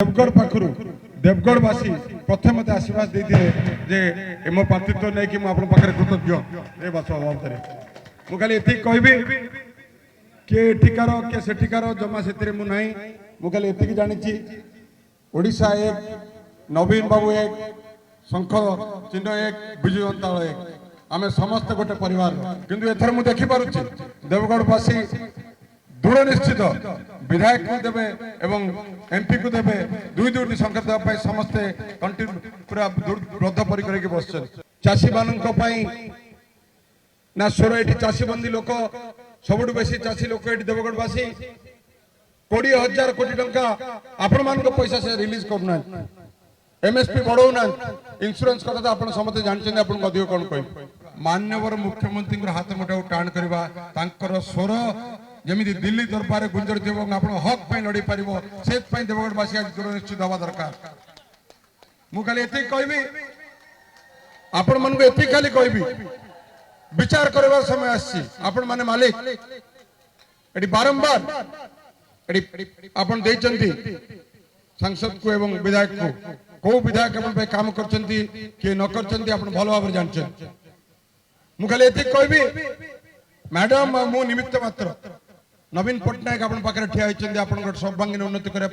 देवगढ़ पाखु देवगढ़वासी प्रथम मत आशीर्वाद देते मो पार्थित्व नहीं कि मुझे कृतज्ञ ए बस बाबद मुझे ये कहबी किए एठिकार किए सेठिकार जमा से मुझे मुझे ये जानी ओडिशा एक नवीन बाबू एक शंख चिन्ह एक विजु जनता दल एक आम समस्त गोटे परिवार किंतु एथर मुझे देखिपुची देवगढ़वासी दृढ़ निश्चित विधायक को देवे एवं एमपी को देवे दुई दुईटी संख्या देवाई समस्ते पूरा बद्धपरी करके बस चाषी मान ना स्वर ये चाषी बंदी लोक सबुठ बेसी चाषी लोक ये देवगढ़वासी 20,000 कोटी टंका आपण मान पैसा से रिलीज करना एमएसपी बढ़ाऊना इंश्योरेंस कथा तो आप समस्त जानते आप अधिक कौन कह मान्यवर मुख्यमंत्री हाथ मुठा टाण करवा स्वर जमी दिल्ली दरबार गुंजर थी हक पर लड़ी पार से देवगढ़वासी दृढ़ निश्चित हवा दरकार मुझे ये कहबी आपण मन को खाली कहबी विचार करवा समय आपण माने मालिक ये बारंबार सांसद को एवं विधायक को कौ विधायक अपन काम कर न कर भल भाव जानते मुझे ये कहबी मैडम मु निमित्त मात्र नवीन पट्टनायक अपन पाखे ठिया होती सर्वांगीन उन्नति करने